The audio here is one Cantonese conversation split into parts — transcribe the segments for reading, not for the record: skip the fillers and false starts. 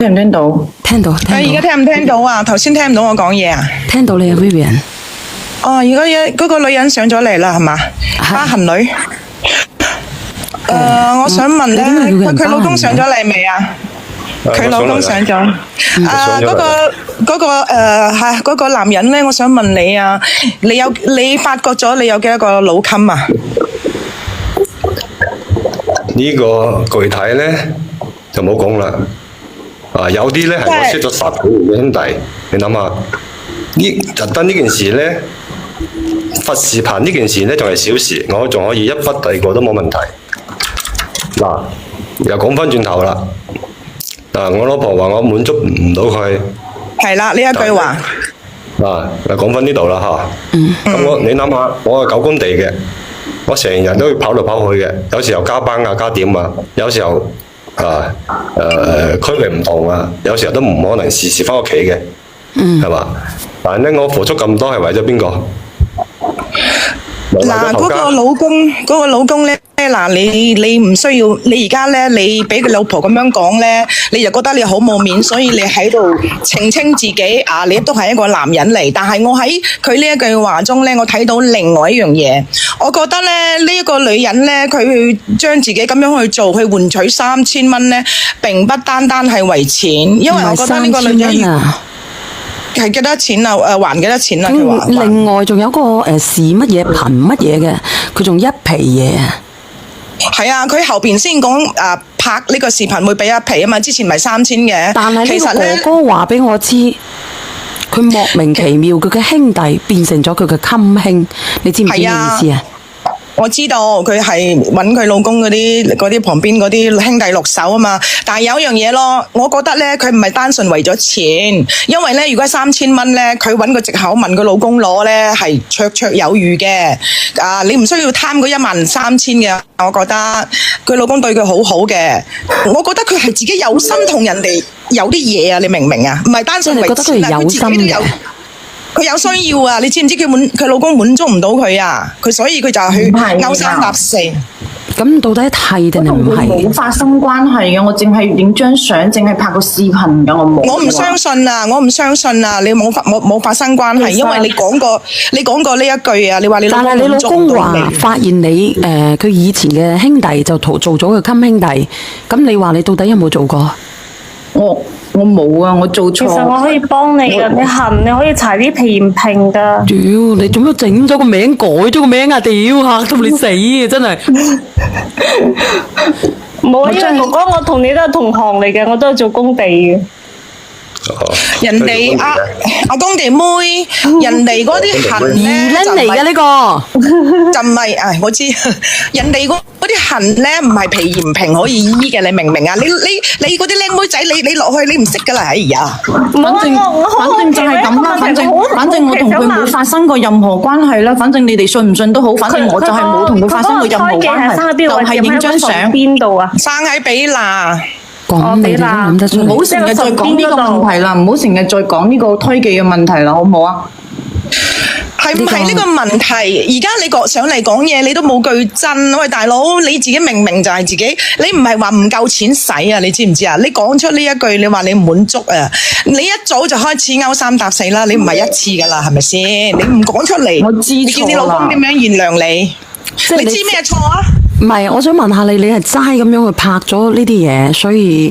聽唔聽到？聽到，而家聽唔聽到啊？頭先聽唔到我講嘢啊？聽到你啊 Vivian。哦，而家嗰個女人上咗嚟啦，係嘛？疤痕女。我想問咧，佢老公上咗嚟未啊？佢老公上咗。嗰個男人咧，我想問你啊，你發覺咗你有幾多個腦襟啊？呢個具體咧就冇講啦。有啲咧係我識咗10幾年嘅兄弟，你諗下，特登呢件事咧，發視頻呢件事咧仲係小事，我仲可以一筆帶過都冇問題。嗱，又講翻轉頭啦。我老婆話我滿足唔到佢。係啦，呢一句話。講翻呢度啦嚇。咁你諗下，我係9工地嘅，我成日都要跑嚟跑去嘅，有時候加班啊、加點啊，有時候區域唔同啊，有時候都唔可能時時翻屋企嘅，係嘛？但係咧，我付出咁多係為咗邊個？嗰個老公咧，你唔需要，你而家咧，你俾佢老婆咁樣講咧，你就覺得你好冇面，所以你喺度澄清自己啊，你都係一個男人嚟。但係我喺佢呢一句話中咧，我睇到另外一樣嘢，我覺得咧呢一個女人咧，佢將自己咁樣去做，去換取3000蚊咧，並不單單係為錢，因為我覺得呢個女人係幾多錢啊？還幾多錢啊？佢話另外仲有個視乜嘢頻乜嘢嘅，佢仲一皮嘢啊！係啊，佢後邊先講拍呢個視頻會俾一皮啊嘛，之前咪3000嘅。但係呢個哥哥話俾我知，佢莫名其妙，佢嘅兄弟變成咗佢嘅襟兄，你知唔知咩意思啊？我知道佢係揾佢老公嗰啲旁邊嗰啲兄弟落手啊嘛，但係有一樣嘢咯，我覺得咧佢唔係單純為咗錢，因為咧如果3000蚊咧，佢揾個藉口問佢老公攞咧係綽綽有餘嘅。你唔需要貪嗰13000嘅，我覺得佢老公對佢好好嘅，我覺得佢係自己有心同人哋有啲嘢啊，你明唔明啊？唔係單純為錢啊，佢自己都有。佢有需要啊！你知唔知佢老公滿足唔到佢啊？佢所以佢就去勾三搭四。咁到底係定係唔係？冇發生關係嘅，我淨係影張相，淨係拍個視頻嘅，我冇。我唔相信啊！我唔相信啊！你冇發生關係，因為你講過呢一句啊！你話你老公但係你老公話發現你佢以前嘅兄弟就做咗個襟兄弟，咁你話你到底有冇做過？我冇啊！我做錯。其實我可以幫你噶，你痕你可以搽啲皮炎平噶。屌，你做乜整咗個名改咗個名啊？屌，嚇到你死啊！真係。冇啊，因為哥哥我同你都係同行嚟嘅，我都係做工地嘅。人哋阿工地妹，人哋嗰啲痕咧就嚟嘅呢個，就唔係我知，人哋嗰啲痕咧唔係皮炎平可以醫嘅，你明唔明啊？你嗰啲靚妹仔，你落去你唔識噶啦，哎呀！反正就係咁啦，反正我同佢冇發生過任何關係啦，反正你哋信唔信都好，反正我就係冇同佢發生過任何關係，就係影張相。邊度啊？生喺比那。講你哋都諗得出嚟，唔好成日再講呢個問題啦，唔好成日再講呢個推記嘅問題啦，好唔好啊？係唔係呢個問題？而家你上嚟講嘢，你都冇句真。喂，大佬，你自己明明就係自己，你唔係話唔夠錢使啊？你知唔知啊？你講出呢一句，你話你唔滿足啊？你一早就開始勾三搭四啦，你唔係一次噶啦，係咪先？你唔講出嚟，我知錯啦。你見你老公點樣原諒你？你知咩錯啊？唔係，我想問下你，你係齋咁樣去拍咗呢啲嘢，所以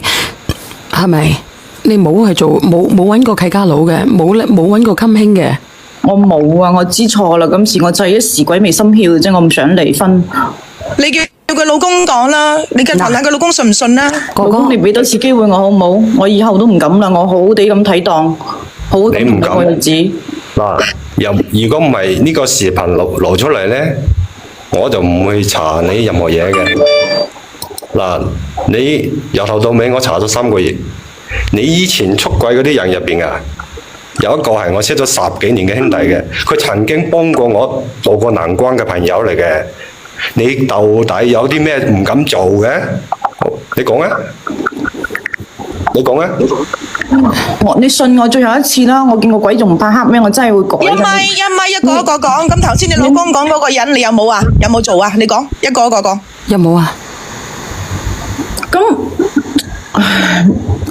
係咪你冇係做冇揾過契家佬嘅，冇揾過襟兄嘅？我冇啊，我知錯啦，今次我就係一時鬼未心竅啫，我唔想離婚。你叫佢老公講啦，你跟問下佢老公信唔信啦？老公，你俾多次機會我好唔好？我以後都唔敢啦，我好好地咁睇檔，好好地同你過日子。嗱，如果唔係呢個視頻露出嚟咧，我就唔會查你任何嘢嘅。嗱，你由頭到尾我查咗3個月，你以前出軌嗰啲人入邊啊，有一個係我識咗10幾年嘅兄弟嘅，佢曾經幫過我渡過難關嘅朋友嚟嘅。你到底有啲咩唔敢做嘅？你講啊！你講啊！你信我最後一次啦！我見過鬼仲唔怕黑咩？我真係會改。一咪一個一個講。咁頭先你老公講嗰個人，你有冇啊？有冇做啊？你講一個一個講。有冇啊？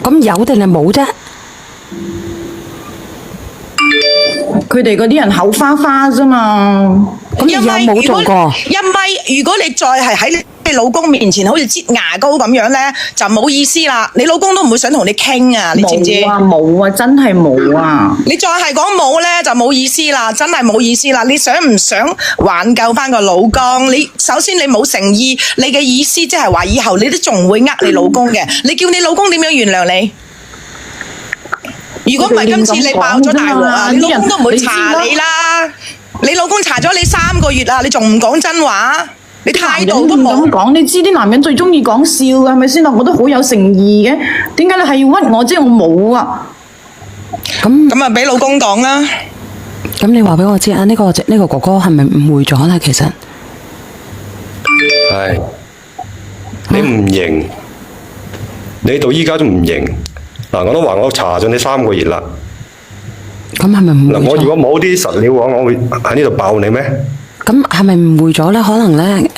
咁咁有定係冇啫？佢哋嗰啲人口花花啫嘛。咁你有冇做過？如果你再係喺你老公面前好似擠牙膏咁樣咧，就冇意思啦。你老公都唔會想同你傾啊，你知唔知？冇啊，真係冇啊！你再係講冇咧，就冇意思啦，真係冇意思啦。你想唔想挽救翻個老公？你首先你冇誠意，你嘅意思即係話以後你都仲會呃你老公嘅。你叫你老公點樣原諒你？如果唔係今次你爆咗大鑊啊，你老公都唔會查你啦。你老公查咗你3個月啦，你仲唔講真話？你態度都冇。咁講，你知啲男人最中意講笑嘅係咪先啊？我都好有誠意嘅，點解你係要屈我？即係我冇啊！咁啊，俾老公講啦。咁你話俾我知啊？呢個哥哥係咪誤會咗咧？其實係你唔認，你到依家都唔認。嗱，我都話我查咗你3個月啦。咁係咪誤會咗？嗱，我如果冇啲實料嘅話，我會喺呢度爆你咩？咁係咪誤會咗咧？可能咧，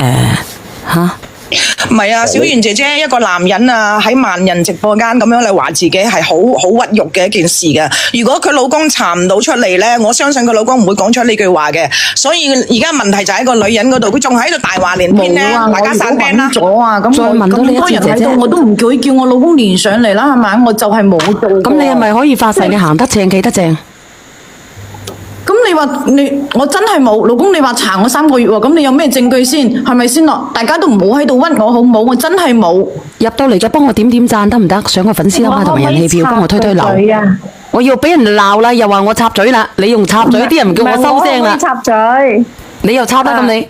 唔係啊，小圓姐姐一個男人啊，喺萬人直播間咁樣嚟話自己係好屈辱嘅一件事嘅。如果佢老公查唔到出嚟咧，我相信佢老公唔會講出呢句話嘅。所以而家問題就喺個女人嗰度，佢仲喺度大話連篇咧，大家散兵啦。咗啊！咁再問多你一次姐姐，我都唔叫我老公連上嚟啦，係咪？我就係冇做。咁你係咪可以發誓你行得正企得正？咁你話我真係冇，老公你話查我3個月喎，咁你有咩證據先？係咪先咯？大家都唔好喺度屈我好唔好？我真係冇。入到嚟就幫我點讚得唔得？上個粉絲啦嘛同埋人氣票，幫我推流。我要俾人鬧啦，又話我插嘴啦，你用插嘴，啲人唔叫我收聲啦。插嘴，你又插得咁你？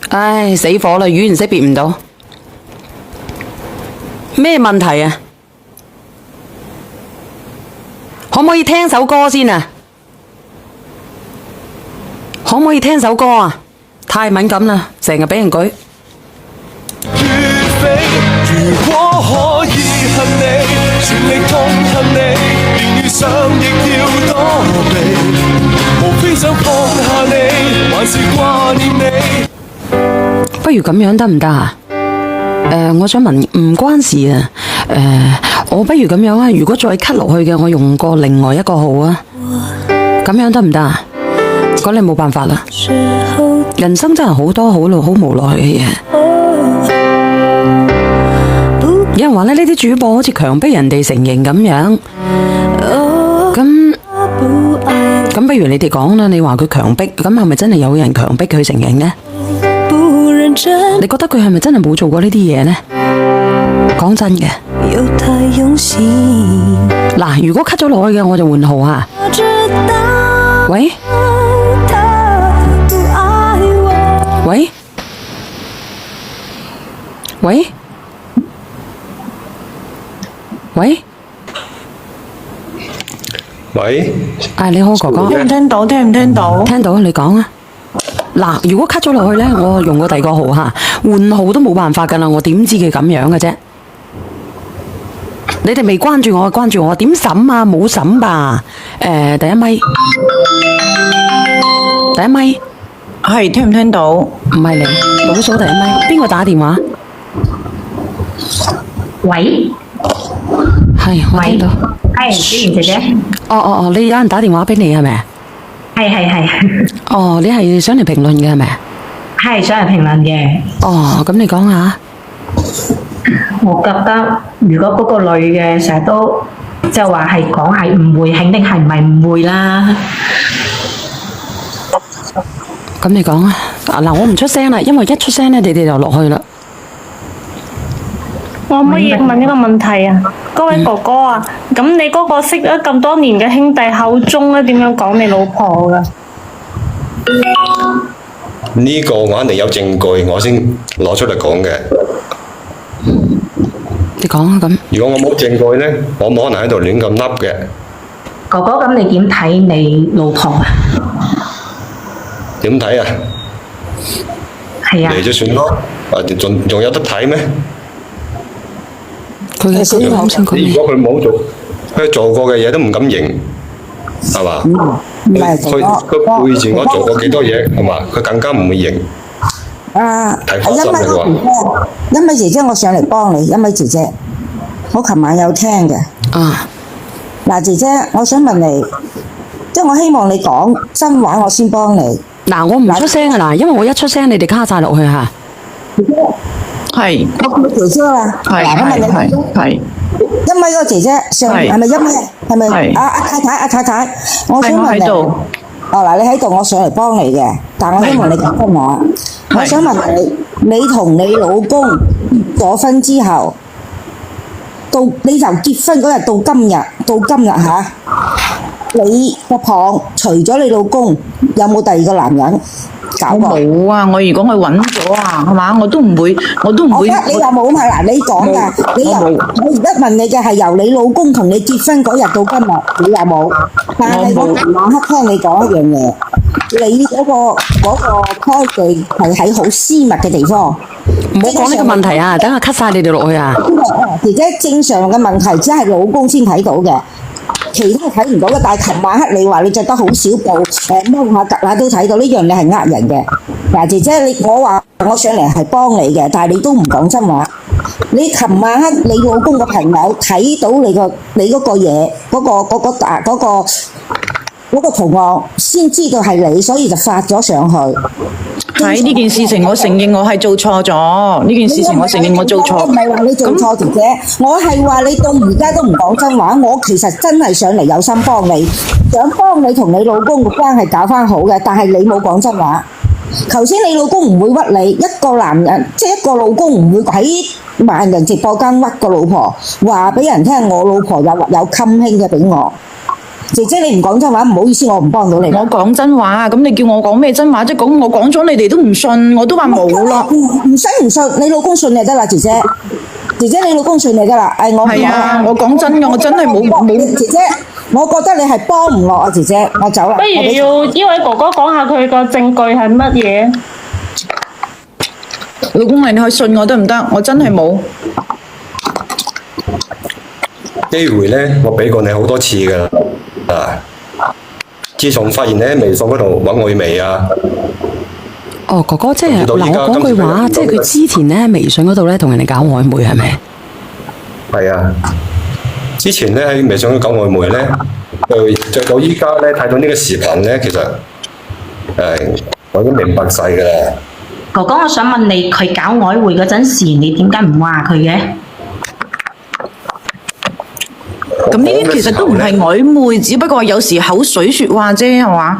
唉，死火啦！語言識別唔到，咩問題啊？可唔可以聽首歌先啊？可唔可以聽首歌啊？太敏感啦，成日俾人舉。如果可以恨你，全力痛恨你，連遇上亦要躲避，無非想放下你，還是掛念你。不如咁樣得唔得啊？我想問，唔關事啊。我不如咁樣啊，如果再 cut 落去嘅，我用過另外一個號啊，咁樣得唔得啊？咁你冇辦法啦，人生真係好多好無奈嘅嘢。有人話咧，呢啲主播好似強迫人哋承認咁樣，咁不如你哋講啦，你話佢強迫，咁係咪真係有人強迫佢承認呢？你覺得佢係咪真係冇做過呢啲嘢呢？講真嘅，嗱，如果 cut 咗落去嘅，我就換號啊。喂喂喂喂喂，你好哥哥，聽唔聽到？聽唔聽到？聽到，你講啊。嗱，如果 cut 咗落去呢，我用個第二個號吓，換號都冇辦法噶啦，我點知佢咁樣嘅啫？你哋未關注我，關注我，點審啊？冇審吧？第一咪，係聽唔聽到？唔係你，倒數第一咪，邊個打電話？喂，係，我聽到。係小圓姐姐。哦，你有人打電話俾你係咪？係。哦，你係想嚟評論嘅係咪？係想嚟評論嘅。哦，咁你講下。我覺得如果嗰個女嘅成日都就話係講係誤會，肯定係唔係誤會啦。咁你講啊。嗱，我唔出聲啦，因為一出聲咧，你哋就落去啦。我可唔可以問一個問題啊？嗰位哥哥啊，咁你嗰個識咗咁多年嘅兄弟口中咧，點樣講你老婆噶？呢個我肯定有證據，我先攞出嚟講嘅。你講啊咁。如果我冇證據呢，我冇可能喺度亂咁笠嘅。哥哥，咁你點睇你老婆啊？點睇啊？係啊。嚟咗算咯，仲有得睇咩？佢嘅先講先講。如果佢冇做，佢做過嘅嘢都唔敢認，係嘛？佢背住我做過幾多嘢，係嘛？佢更加唔會認。係欣米姐姐，我上嚟幫你，欣米姐姐。我琴晚有聽嘅。啊，嗱，姐姐，我想問你，即係我希望你講真話，我先幫你。嗱，我唔出聲啊嗱，因為我一出聲，你哋卡晒落去嚇。係我叫姐姐啊。係嗱，我問你，係一米嗰個姐姐上係係咪一米？係咪係阿太太？我想問你。係我喺度。哦嗱，你喺度，我上嚟幫你嘅，但我希望你講真話。我想問你，你同你老公結咗婚之後，到你由結婚嗰日到今日嚇，你個旁除咗你老公，有冇第二個男人搞我過？冇啊！我如果我揾咗啊，係嘛？我都唔會。我覺得你又冇係嗱，你講㗎，你由我而家問你嘅係由你老公同你結婚嗰日到今日，你有冇？但係我琴晚黑聽你講一樣嘢，你嗰個開具係喺好私密嘅地方。唔好講呢個問題啊！等下 cut 晒你哋落去啊！姐姐正常嘅問題只係老公先睇到嘅，其他睇唔到嘅。但係琴晚黑你話你着得好少布，摸下趌下都睇到呢樣，你係呃人嘅。嗱，姐姐我話我上嚟係幫你嘅，但係你都唔講真話。你琴晚黑你老公個朋友睇到你嗰個嘢，嗰個圖案，先知道係你，所以就發咗上去。係呢件事情，我承認我係做錯咗。呢件事情我承認我做錯。我唔係話你做錯，姐姐，我係話你到而家都唔講真話。我其實真係上嚟有心幫你，想幫你同你老公嘅關係搞翻好嘅，但係你冇講真話。頭先你老公唔會屈你，一個男人即係一個老公唔會喺萬人直播間屈個老婆，話俾人聽我老婆有襟輕嘅俾我。姐姐你唔講真話，唔好意思，我唔幫到你。我講真話，咁你叫我講咩真話？即係講我講咗，你哋都唔信，我都話冇咯。唔使唔信，你老公信就得啦，姐姐。姐姐，你老公信就得啦。我唔講啦。係啊，我講真嘅，我真係冇。姐姐，我覺得你係幫唔落啊，姐姐，我走啦。不如要呢位哥哥講下佢個證據係乜嘢？老公，你去信我得唔得？我真係冇。機會咧，我俾過你好多次㗎啦。自從發現你喺微信嗰度揾曖昧啊！哦，哥哥，即係嗱，我講句話，即係佢之前咧喺微信嗰度咧同人哋搞曖昧係咪？係啊，之前咧喺微信嗰度搞曖昧咧，就到依家咧睇到呢個視頻咧，其實我已經明白晒㗎啦。哥哥，我想問你，佢搞曖昧嗰陣時，你點解唔話佢嘅？咁呢啲其實都唔係曖昧，只不過有時口水説話啫，係嘛？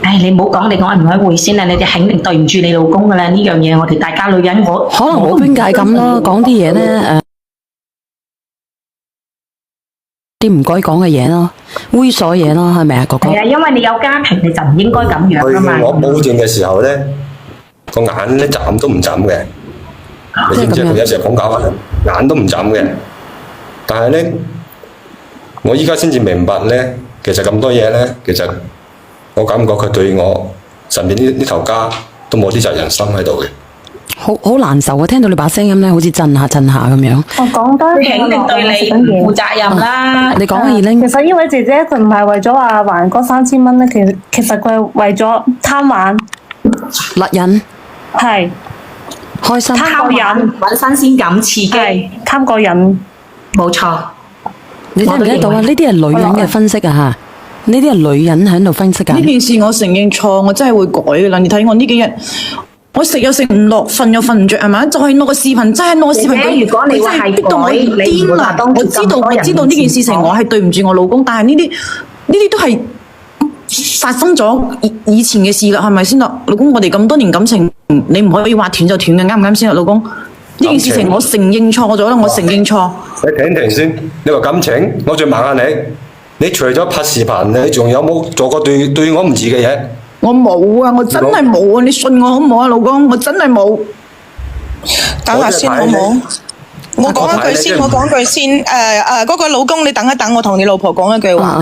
唉，你唔好講你曖唔曖昧先啦，你哋肯定對唔住你老公噶啦，呢樣嘢我哋大家女人可能冇邊界感咯，講啲嘢咧啲唔該講嘅嘢咯，猥瑣嘢咯，係咪啊，哥哥？係啊，因為你有家庭，你就唔應該咁樣噶嘛。我保證嘅時候咧，個眼咧眨都唔眨嘅，你知唔知？佢有時候講假話，眼都唔眨嘅，但係咧。我依家先至明白咧，其實咁多嘢咧，其實我感覺佢對我身邊呢頭家都冇啲責任心喺度嘅。好難受啊！聽到你把聲音咧，好似震下咁樣。我講多一句，肯定對你唔負責任啦。你講啊，二玲。其實呢位姐姐佢唔係為咗話還嗰3000蚊咧，其實佢係為咗貪玩、勒癮，係開心、貪過癮、揾新鮮感、刺激、貪過癮，冇錯。你聽唔聽到啊？呢啲係女人嘅分析啊！嚇，呢啲係女人喺度分析㗎。呢件事我承認錯，我真係會改㗎啦。你睇我呢幾日，我食又食唔落，瞓又瞓唔着，係咪？就係攞個視頻，真係攞個視頻。如果你話係逼到我癲啦！我知道呢件事情我係對唔住我老公，但係呢啲都係發生咗以前嘅事啦，係咪先啦？老公，我哋咁多年感情，你唔可以話斷就斷嘅，啱唔啱先啦，老公？呢件事情我承認錯咗啦，我承認錯。你停先，你話感情，我再問下你，你除咗拍視頻，你仲有冇做過對我唔住嘅嘢？我冇啊，我真係冇啊！你信我好唔好啊，老公？我真係冇。等下先好唔好？我講一句先，嗰個老公，你等一等，我同你老婆講一句話。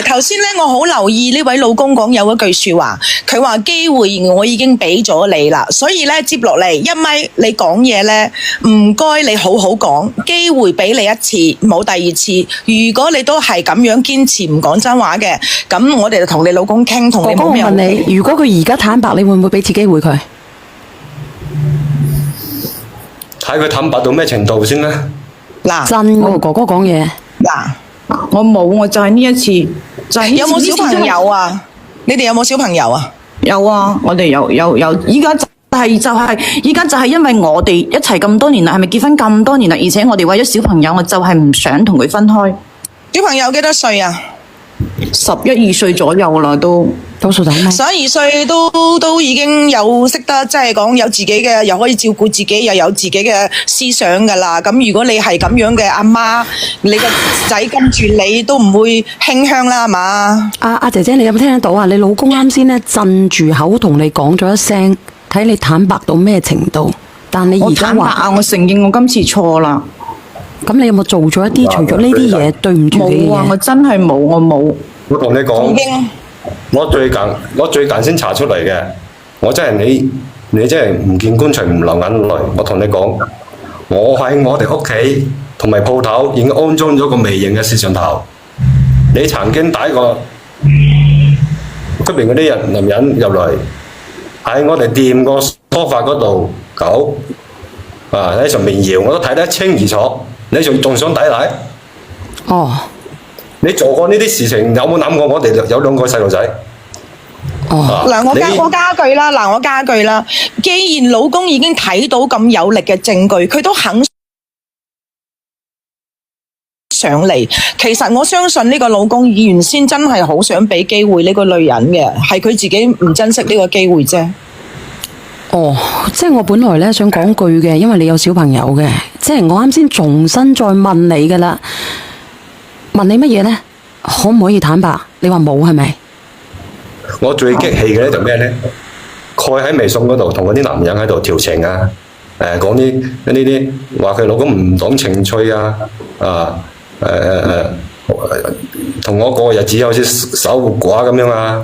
頭先咧，我好留意呢位老公講有一句説話，佢話機會我已經俾咗你啦，所以咧接落嚟一咪你講嘢咧，唔該你好好講，機會俾你一次，冇第二次。如果你都係咁樣堅持唔講真話嘅，咁我哋就同你老公傾，同你冇咩。我問你，如果佢而家坦白，你會唔會俾次機會佢？睇佢坦白到咩程度先啦？嗱真喎，哥哥講嘢。嗱，我冇，我就係呢一次，就係呢次有冇小朋友啊？你哋有冇小朋友啊？有啊，我哋有，依家依家就係因為我哋一齊咁多年啦，係咪結婚咁多年啦？而且我哋為咗小朋友，我就係唔想同佢分開。小朋友幾多歲啊11、12歲左右啦，都倒數第一咪。 ？12歲都已經有識得，即係講有自己嘅，又可以照顧自己，又有自己嘅思想噶啦。咁如果你係咁樣嘅阿媽，你個仔跟住你都唔會輕香啦，係嘛？阿姐姐，你有冇聽得到啊？你老公啱先咧震住口同你講咗一聲，睇你坦白到咩程度？但你我而家話，坦白啊，我承認我今次錯啦。咁你有冇做咗一啲除咗呢啲嘢對唔住你嘅冇啊，我嘢？真係冇，我冇。我同你講已，經我最近先查出嚟嘅，我真係你真係唔見棺材唔流眼淚。我同你講，我喺我哋屋企同埋鋪頭已經安裝咗個微型嘅攝像頭。你曾經帶過出邊嗰啲男人入嚟，喺我哋店個梳化嗰度狗喺上面搖，我都睇得一清二楚。你仲想抵賴？哦你做過呢啲事情，有冇諗過我哋有2個細路仔？哦，嗱，我你加句啦，嗱，我加句啦。既然老公已經睇到咁有力嘅證據，佢都肯上嚟，其實我相信呢個老公原先真係好想俾機會呢個女人嘅，係佢自己唔珍惜呢個機會啫。哦，即係我本來咧想講句嘅，因為你有小朋友嘅，即係我啱先重新再問你噶啦，問你乜嘢呢？可唔可以坦白？你話冇係咪？我最激氣嘅咧就咩咧？佢喺微信嗰度同嗰啲男人喺度調情啊！講呢啲話佢老公唔懂情趣啊！同我過日子好似守護寡咁樣啊！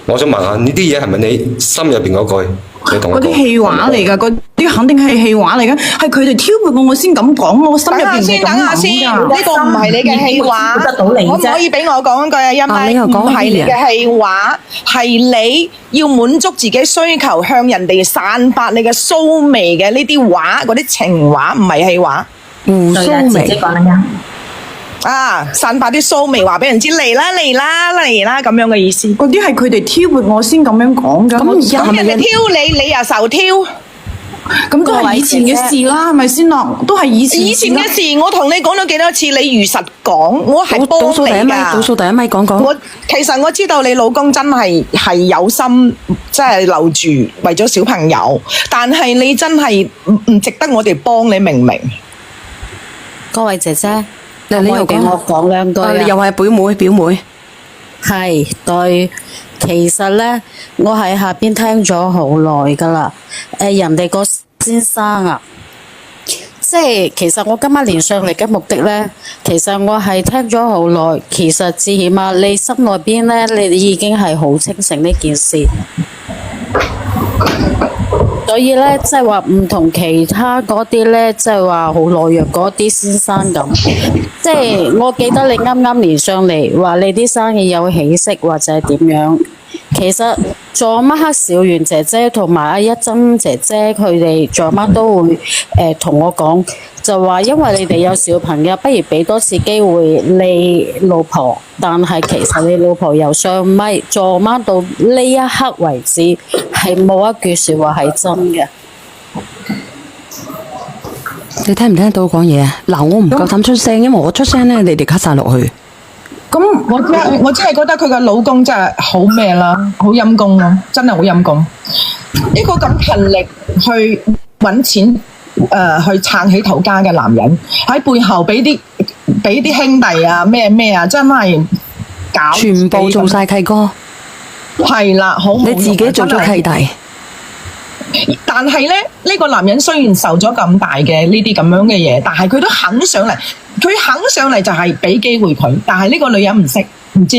我想問下呢啲嘢係咪你心入邊嗰句？你同我講嗰啲戲話嚟㗎，嗰啲肯定係戲話嚟㗎，係佢哋挑撥我先咁講，我心入邊唔係咁等下先，諗呢㗎。個唔係你嘅戲話，得到你啫可唔可以俾我講一句啊？因為你又講唔係你嘅戲話，係你要滿足自己需求，向人哋散發你嘅騷味嘅呢啲話，嗰啲情話唔係戲話。胡對啊，蘇姐姐眉，講得啱。散發啲騷味，話俾人知嚟啦嚟啦嚟啦咁樣嘅意思。嗰啲係佢哋挑撥我先咁樣講㗎。咁而家咁人哋挑你，你又受挑。咁都係以前嘅事啦，係咪先咯？都係以前以前嘅事，我同你講咗幾多次，你如實講，我係幫倒數第一咪，你㗎。倒數第一咪講講。其實我知道你老公真係有心，即係留住為咗小朋友，但係你真係唔值得我哋幫你，明唔明？各位姐姐，嗱，你又俾我講兩句啊！又係表妹。係對，其實呢，我喺下邊聽咗好耐噶啦。人哋個先生啊，即係其實我今日連上嚟嘅目的呢，其實我係聽咗好耐。其實至起碼你心內邊呢，你已經係好清醒呢件事。所以咧，即係話唔同其他嗰啲咧，即係話好懦弱嗰啲先生咁。即係我記得你啱啱連上嚟話你啲生意有起色或者係點樣。其實做乜黑小圓姐姐同埋阿一珍姐姐佢哋做乜都會同我講，就話因為你哋有小朋友，不如俾多次機會你老婆。但係其實你老婆由上咪做乜到呢一刻為止，係冇一句説話係真嘅。你聽唔聽得到講嘢啊？嗱，我唔夠膽出聲，因為我出聲咧，你哋 cut 晒落去。咁我只係覺得佢個老公真係好咩啦，好陰公咯，真係好陰公。呢個咁勤力去揾錢，去撐起頭家嘅男人，喺背後俾啲兄弟啊咩啊，真係搞全部做晒契哥，係啦，好冇用啊你自己做咗契弟。但係咧，呢個男人雖然受咗咁大嘅呢啲咁樣嘅嘢，但係佢都肯上嚟，佢肯上嚟就係俾機會佢。但係呢個女人唔識，唔知。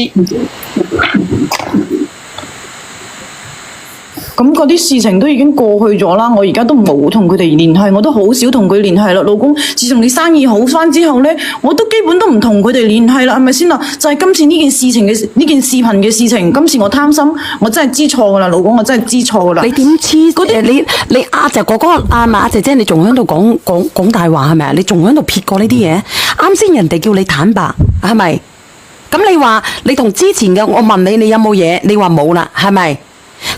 咁嗰啲事情都已經過去咗啦，我而家都冇同佢哋聯繫，我都好少同佢聯繫啦。老公，自從你生意好翻之後咧，我都基本都唔同佢哋聯繫啦，係咪先啦？就係今次呢件事情嘅呢件視頻嘅事情，今次我貪心，我真係知錯噶啦，老公，我真係知錯噶啦。你點知嗰啲？你阿姐哥哥阿姐姐，你仲喺度講大話係咪啊？你仲喺度撇過呢啲嘢？啱先人哋叫你坦白係咪？咁你話你同之前嘅，我問你，你有冇嘢？你話冇啦，係咪？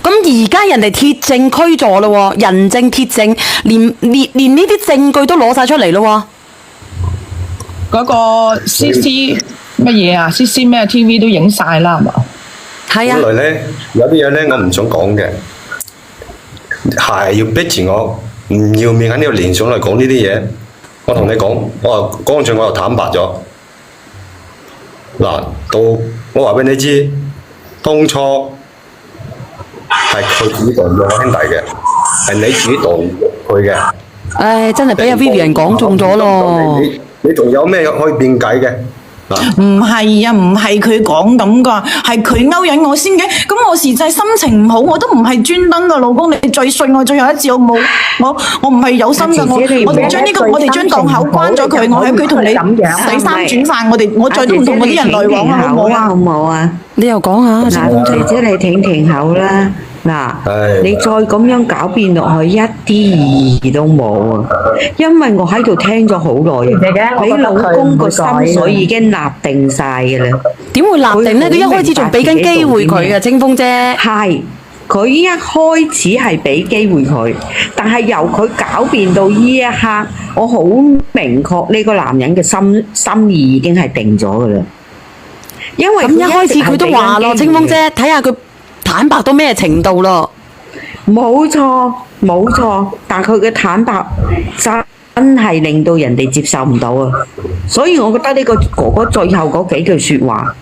咁而家人哋鐵證驅助咯，人證鐵證，連呢啲證據都攞晒出嚟咯。嗰個 CC 乜嘢啊？CC 咩 TV 都影晒啦，係嘛？係啊。本來咧有啲嘢咧，我唔想講嘅，係要逼住我唔要面喺呢度連上嚟講呢啲嘢。我同你講，我話乾脆我就坦白咗。嗱，到我話俾你知，當初係佢主動約我兄弟嘅，係你主動佢嘅。唉，真係俾阿 Vivian 講中咗咯。你仲有咩可以辯解嘅？唔係啊，唔係佢講咁噶，係佢勾引我先嘅。咁我時際心情唔好，我都唔係專登噶，老公你最信我最後一次，我冇，我唔係有心噶，我哋將我哋將檔口關咗佢，我喺佢同你洗衫煮飯，我再都唔同嗰啲人來往啦，好唔好啊？好唔好啊？你又講下，嗱，姐姐你停口啦。嗱，你再咁樣狡辯落去，一啲意義都冇啊！因為我喺度聽咗好耐，你老公個心水已經立定晒嘅啦。點會立定呢？佢一開始仲俾緊機會佢嘅，清風姐。係，佢一開始係俾機會佢，但係由佢狡辯到呢一刻，我好明確呢個男人嘅心意已經係定咗嘅啦。因為咁一開始佢都話咯，清風姐，睇下佢坦白到咩程度咯？冇錯，但佢嘅坦白真係令到人哋接受唔到啊！所以我覺得呢個哥哥最後嗰幾句說話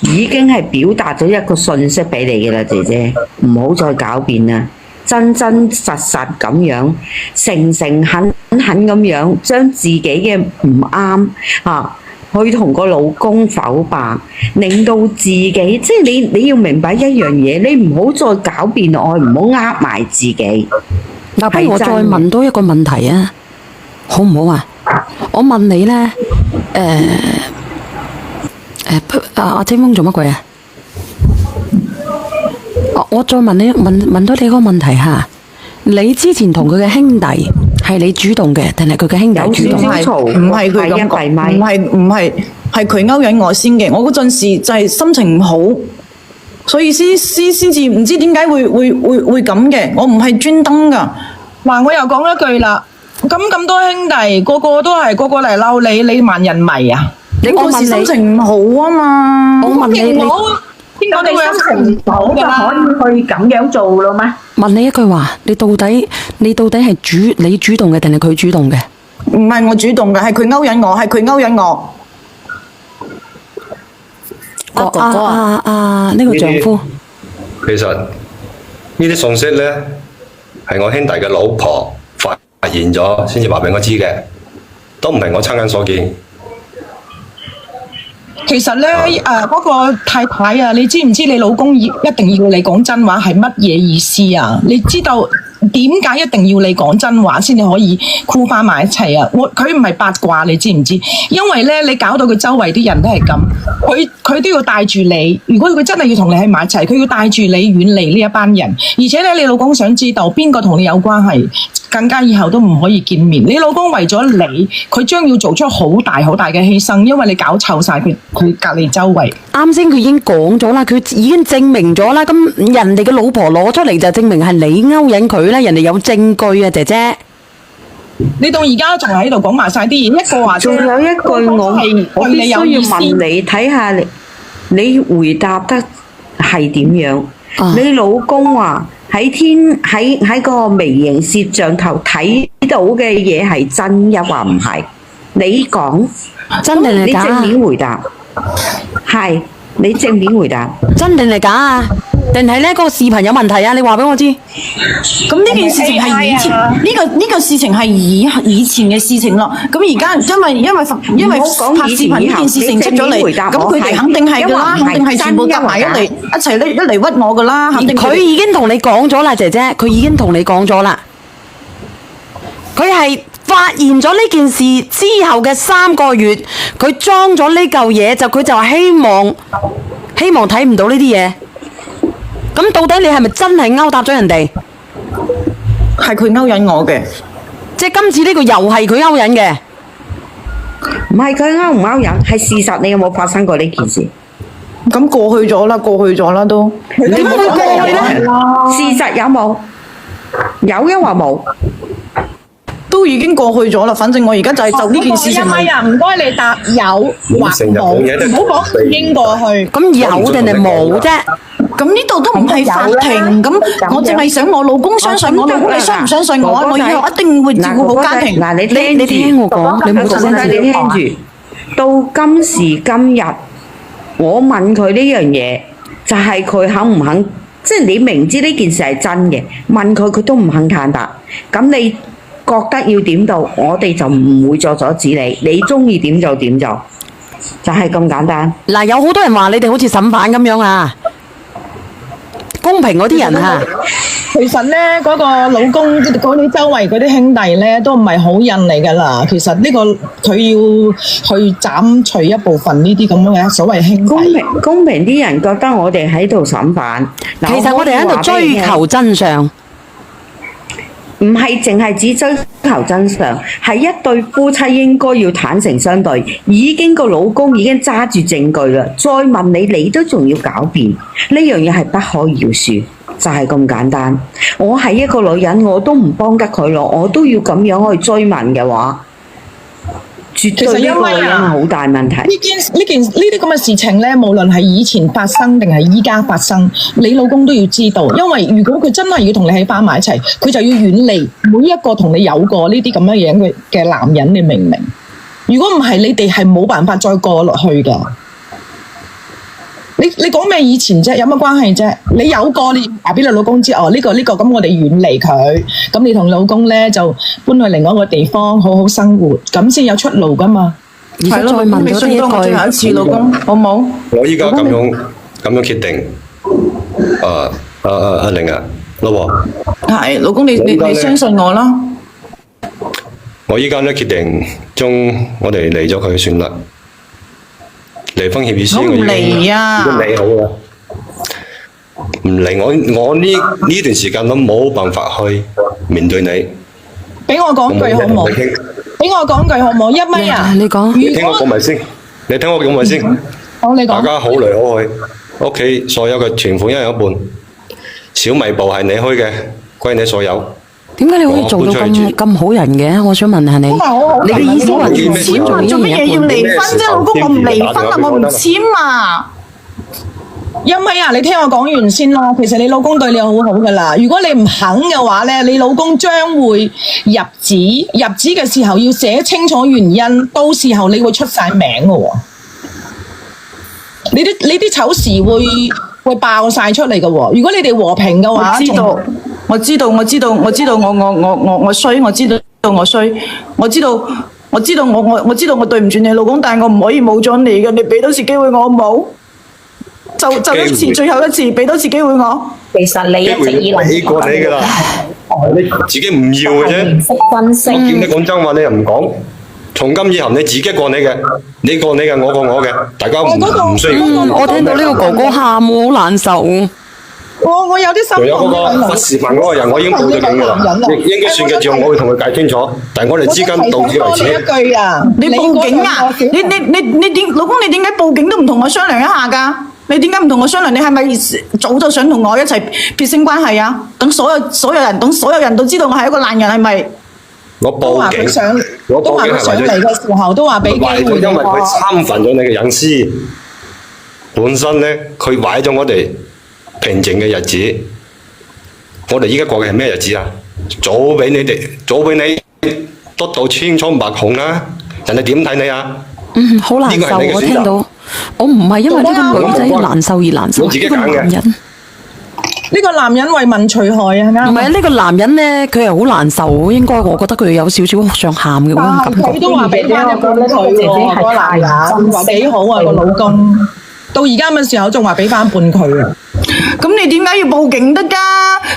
已經係表達咗一個訊息俾你嘅啦，姐姐，唔好再狡辯啦，真真實實咁樣，誠誠懇懇咁樣，將自己嘅唔啱去同個老公剖白，令到自己，即係你要明白一樣嘢，你唔好再狡辯落去，唔好呃埋自己。嗱，不如我再問多一個問題啊，好唔好啊？我問你咧，阿清風做乜鬼啊？我再問你問多你個問題吓，你之前同佢嘅兄弟係你主動嘅，定係佢嘅兄弟主動？唔係佢咁講，唔係佢勾引我先嘅。我嗰陣時就係心情唔好，所以先至唔知點解會咁嘅。我唔係專登噶。嗱，我又講一句啦，咁多兄弟，個個嚟嬲你，你萬人迷啊！你嗰時心情唔好啊嘛。我問你，我哋心情唔好就可以咁樣做咯咩？問你一句話，你到底係你主動嘅定係佢主動嘅？唔係我主動嘅，係佢勾引我，呢個丈夫。其實呢啲信息咧，係我兄弟嘅老婆發現咗，先至話俾我知嘅，都唔係我親眼所見。其實咧，嗰個太太啊，你知唔知你老公一定要你講真話係乜嘢意思啊？你知道點解一定要你講真話先至可以箍翻埋一齊啊？佢唔係八卦，你知唔知？因為咧，你搞到佢周圍啲人都係咁，佢都要帶住你。如果佢真係要同你喺埋一齊，佢要帶住你遠離呢一班人。而且咧，你老公想知道邊個同你有關係，更加以後都唔可以見面。你老公為咗你，佢將要做出好大嘅犧牲，因為你搞臭晒佢隔離周圍。啱先佢已經講咗啦，佢已經證明咗啦。咁人哋嘅老婆攞出嚟就證明係你勾引佢啦，人哋有證據啊，姐姐。你到而家仲喺度講埋晒啲嘢，一個話仲有一句我必須要問你，睇下你回答得係點樣？你老公話喺個微型攝像頭睇到嘅嘢係真，抑或唔係？你講真定係假？你正面回答，係你正面回答，真定係假啊？定係呢嗰個視頻有問題啊？你話俾我知。咁呢件事情係以前呢個事情係以前嘅事情咯。咁而家因為拍視頻呢件事情出咗嚟，咁佢哋肯定係噶啦，肯定係全部夾埋一齊嚟屈我噶啦，肯定。佢已經同你講咗啦，姐姐，佢已經同你講咗啦。佢係發現咗呢件事之後嘅3個月，佢裝咗呢嚿嘢，佢就希望睇唔到呢啲嘢。咁到底你係咪真係勾搭咗人哋？係佢勾引我嘅，即係今次呢個又係佢勾引嘅，唔係佢勾唔勾引，係事實。你有冇發生過呢件事？咁過去咗啦都。點會過去呢？事實有冇？有抑或冇？都已經過去咗啦，反正我而家就係就呢件事情。唔該你答有或冇，唔好講已經過去。咁有定係冇啫？咁呢度都唔係法庭，咁我淨係想我老公相信我老公，你相唔相信我？我以後一定會照顧好家庭。嗱，你聽我講，你唔好聲你聽住。到今時今日，我問佢呢樣嘢，就係佢肯唔肯？即係你明知呢件事係真嘅，問佢都唔肯坦白。咁你覺得要點做，我哋就唔會再阻止你。你中意點就點做，就係咁簡單。嗱，有好多人話你哋好似審犯咁樣啊，公平嗰啲人啊。其實咧，嗰個老公嗰啲周圍嗰啲兄弟咧，都唔係好人嚟噶啦。其實呢個佢要去斬除一部分呢啲咁樣嘅所謂兄弟。公平啲人覺得我哋喺度審犯，其實我哋喺度追求真相。唔係淨係只追求真相，係一對夫妻應該要坦誠相對。已經個老公已經揸住證據啦，再問你，你都仲要狡辯，呢樣嘢係不可饒恕，就係咁簡單。我係一個女人，我都唔幫得佢咯，我都要咁樣去追問嘅話，絕對呢個女人係好大問題。呢啲咁嘅事情咧，無論係以前發生定係依家發生，你老公都要知道。因為如果佢真係要同你喺翻埋一齊，佢就要遠離每一個同你有過呢啲咁樣樣嘅男人，你明唔明？如果唔係，你哋係冇辦法再過落去噶。你講咩以前啫？有乜關係啫？你有過，你話俾你老公知哦，呢個咁，我哋遠離佢。咁你同老公咧就搬去另外一個地方，好好生活，咁先有出路噶嘛。係咯，問咗呢一句，最後一次，老公好冇？我依家咁樣決定，阿玲啊，老婆。係，老公你相信我啦。我依家咧決定將我哋離咗佢算啦。離婚協議書我已經理好啦，唔離我呢段時間都冇辦法去面對你。俾我講句好冇？俾我講句好冇？一米啊！你講。你聽我講埋先，好，你講。大家好來好去，屋企所有嘅存款一人一半，小賣部係你開嘅，歸你所有。點解你可以做到咁好人嘅？我想問下你，你嘅意思話唔簽啊？做乜嘢要離婚啫？老公，我唔離婚啊，我唔簽啊！一米啊，你聽我講完先啦。其實你老公對你好好噶啦。如果你唔肯嘅話咧，你老公將會入紙嘅時候要寫清楚原因，到時候你會出晒名噶喎。你啲醜事會爆晒出嚟噶喎。如果你哋和平嘅話，我知道我衰，我知道我對唔住你老公，但係我唔可以冇咗你嘅，你俾多次機會我好冇？就一次，最後一次，俾多次機會我。其實你一直以來俾過你噶啦，你自己唔要嘅啫。唔識分析。我叫你講真話，你又唔講。從今以後，你自己過你嘅，你過你嘅，我過我嘅，大家唔需要。我聽到呢個哥哥喊，好難受。我有啲心。仲有嗰個發視頻嗰個人，我已經報咗警噶啦，應該算嘅賬，我會同佢解清楚。但係我哋之間到此為止。一句啊！你報警啊？你點老公？你點解報警都唔同我商量一下㗎？你點解唔同我商量？你係咪早就想同我一齊撇清關係啊？等所有人都知道我係一個爛人，係咪？我報警，都話佢上嚟嘅時候都話俾機會我。因為佢侵犯咗你嘅隱私，本身咧佢毀咗我哋平靜嘅日子。我哋依家過嘅係咩日子啊？早俾你得到千瘡百孔啦！人哋點睇你啊？好難受，我聽到。我唔係因為呢個女仔難受而難受，我自己呢個男人。呢個男人為民除害啊，啱唔係啊，呢個男人咧，佢係好難受，應該我覺得佢有少少想喊嘅嗰種感覺。佢都話俾翻一半佢喎，個男人話幾好啊個老公，到而家咁嘅時候仲話俾翻半佢啊！咁你點解要報警得㗎？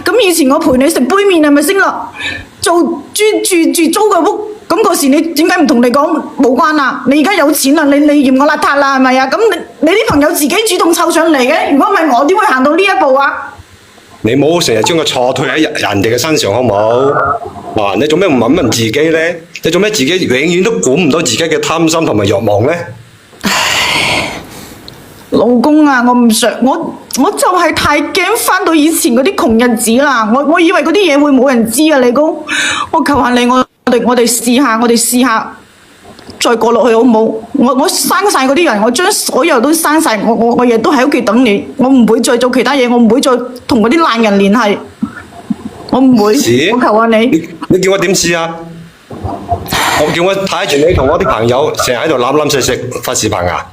咁以前我陪你食杯麵係咪先啦？做住租嘅屋，咁嗰時你點解唔同你講冇關啊？你而家有錢啦，你嫌我邋遢啦係咪啊？咁你啲朋友自己主動湊上嚟嘅，如果唔係我點會行到呢一步啊？你冇成日將個錯推喺人哋嘅身上，好唔好？啊，你做咩唔問問自己咧？你做咩自己永遠都管唔到自己嘅貪心同埋慾望咧？老公啊，我唔想我就係太驚翻到以前嗰啲窮日子啦！我以為嗰啲嘢會冇人知啊，你公，我求下你，我哋試下，再過落去好唔好？我刪晒嗰啲人，我將所有都刪晒，我日都喺屋企等你，我唔會再做其他嘢，我唔會再同嗰啲爛人聯繫，我唔會，我求下你。你叫我點試啊？我叫我睇住你同我啲朋友成日喺度攬攬錫錫發視頻啊！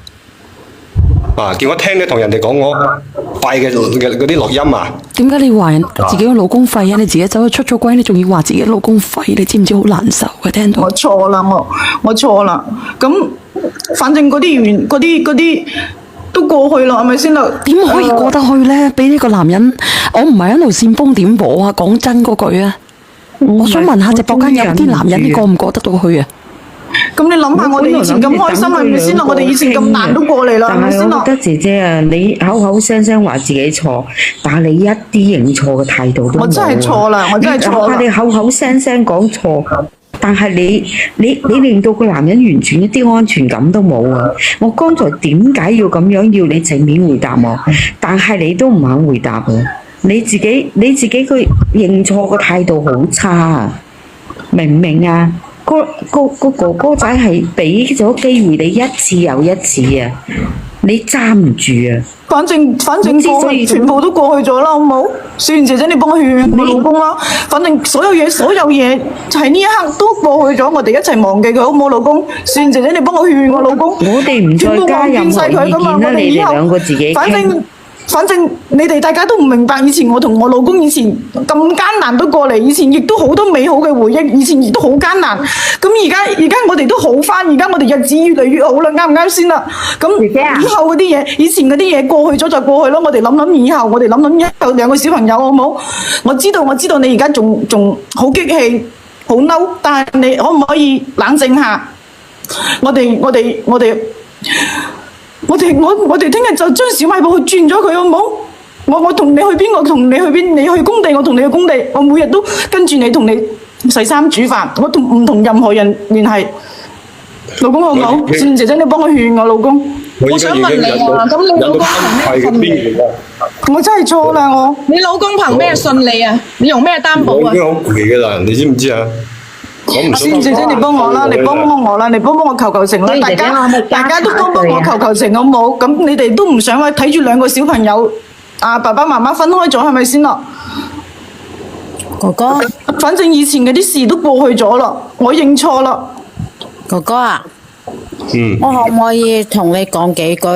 啊！叫我聽你同人哋講我廢嘅嗰啲錄音啊！點解你話人自己個老公廢啊？你自己走去出咗軌，你仲要話自己老公廢？你知唔知好難受嘅？聽到我錯啦，我錯啦。咁反正嗰啲都過去啦，係咪先啦？點可以過得去呢？俾呢個男人，我唔係喺度煽風點火啊！講真嗰句啊，我想問下直播間有啲男人，你過唔過得到去啊？咁你諗下，我哋以前咁開心係咪先啦？我哋以前咁難都過嚟啦，係咪先啦？但係我覺得姐姐啊，你口口聲聲話自己錯，但係你一啲認錯嘅態度都冇。我真係錯啦，我真係錯啦。你口口聲聲講錯，但係你令到個男人完全一啲安全感都冇啊！我剛才點解要咁樣要你正面回答我？但係你都唔肯回答啊！你自己個認錯個態度好差啊！明唔明啊？個哥哥仔係俾咗機會你一次又一次啊！你揸唔住啊！反正過去全部都過去咗啦，好唔好？小賢姐姐，你幫我勸我老公啦。反正所有嘢就係呢一刻都過去咗，我哋一齊忘記佢，好唔好，老公？小賢姐姐，你幫我勸我老公。我哋唔再加任何意見啦，你哋兩個自己傾。反正你哋大家都唔明白，以前我同我老公以前咁艱難都過嚟，以前亦都好多美好嘅回憶，以前亦都好艱難。咁而家我哋都好返，而家我哋日子越嚟越好啦，啱唔啱先啦？咁以後嗰啲嘢，以前嗰啲嘢過去咗就過去咯。我哋諗以後，我哋諗以後兩個小朋友好唔好？我知道你而家仲好激氣、好嬲，但係你可唔可以冷靜下？我哋聽日就將小賣部去轉咗佢好唔好？我同你去邊，我同你去邊，你去工地，我同你去工地，我每日都跟住你同你洗衫煮飯，我唔同任何人聯繫。老公好唔好？善姐姐，你幫我勸我老公。我想問你啊，咁你老公憑咩信你？我真係錯啦，你老公憑咩信你啊？你用咩擔保啊？我已經好攰㗎啦，你知唔知啊？善姐姐，你幫我啦，你幫我啦，你幫我求成啦！大家都幫我求成好唔好？咁你哋都唔想睇住兩個小朋友，爸爸媽媽分開咗係咪先咯？哥哥，反正以前嗰啲事都過去咗啦，我認錯啦。哥哥啊，我可唔可以同你講幾句？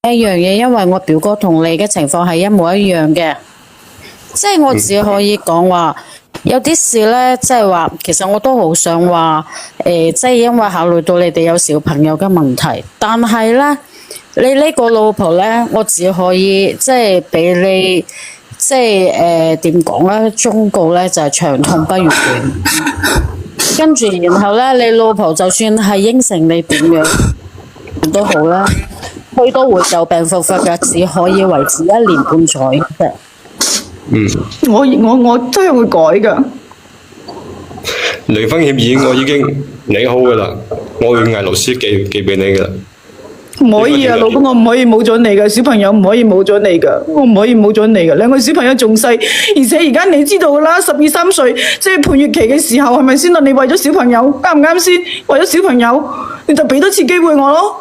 一樣嘢，因為我表哥同你嘅情況係一模一樣嘅，即係我只可以講話。有啲事呢，即係話，其實我都好想話，即係因為考慮到你哋有小朋友嘅問題，但係呢，你呢個老婆呢，我只可以即係俾你，即係點講呢？忠告呢，就係長痛不如短。跟住然後呢，你老婆就算係應承你點樣都好啦，佢都會有病復發嘅，只可以維持1年半載嘅。我真係會改噶。離婚協議我已經擬好噶啦，我會嗌律師寄俾你噶啦。唔可以啊，老公，我唔可以冇咗你噶，小朋友唔可以冇咗你噶，我唔可以冇咗你噶。兩個小朋友仲細，而且而家你知道噶啦，12、13歲，即係叛逆期嘅時候，係咪先啦？你為咗小朋友啱唔啱先？為咗小朋友，你就俾多次機會我咯。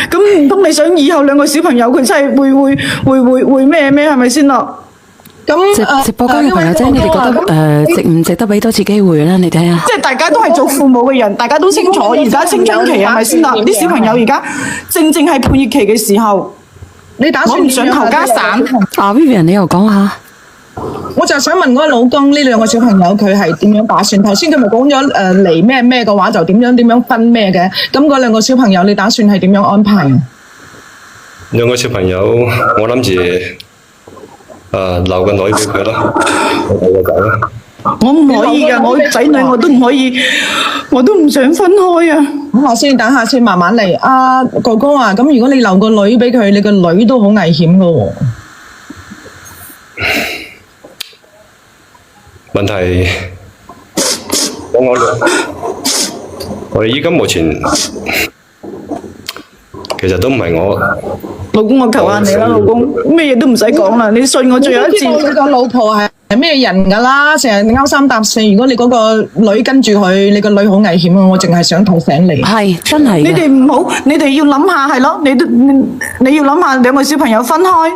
咁唔通你想以後兩個小朋友佢真係會咩係咪先咯？咁直播間嘅朋友仔，你哋覺得值唔值得俾多次機會咧？你睇下，即係大家都係做父母嘅人，大家都清楚而家青春期係咪先啦？啲小朋友而家正係叛逆期嘅時候，你打算我唔想頭家散。啊 Vivian 你又講下。我就想問嗰個老公呢兩個小朋友佢係點樣打算？頭先佢咪講咗嚟咩嘅話就點樣分咩嘅？咁嗰兩個小朋友你打算係點樣安排？兩個小朋友，我諗住留個女俾佢咯，我個仔啦。我唔可以噶，我仔女我都唔可以，我都唔想分開啊！等下先，慢慢嚟。哥哥啊，咁如果你留個女俾佢，你個女都好危險噶喎。問題，我哋依家目前其實都唔係我。老公，我求下你啦，老公，咩嘢都唔使講啦，你信我最後一次。你個老婆係咩人㗎啦？成日勾三搭四，如果你嗰個女跟住佢，你個女好危險啊！我淨係想提醒你。係真係。你哋唔好，你哋要諗下係咯，你要諗下兩個小朋友分開。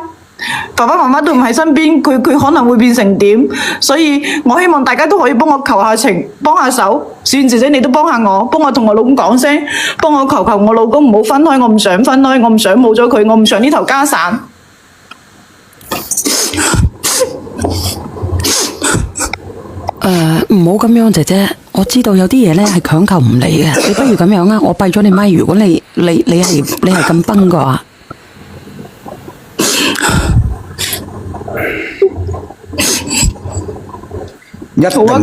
爸爸媽媽都唔喺身邊，佢可能會變成點？所以我希望大家都可以幫我求下情，幫下手。小姐姐你都幫下我，幫我同我老公講聲，幫我求我老公唔好分開，我唔想分開，我唔想冇咗佢，我唔想呢頭家散。唔好咁樣，姐姐，我知道有啲嘢咧係強求唔嚟嘅，你不如咁樣啊，我閉咗你咪，如果你係咁崩嘅話。好啊，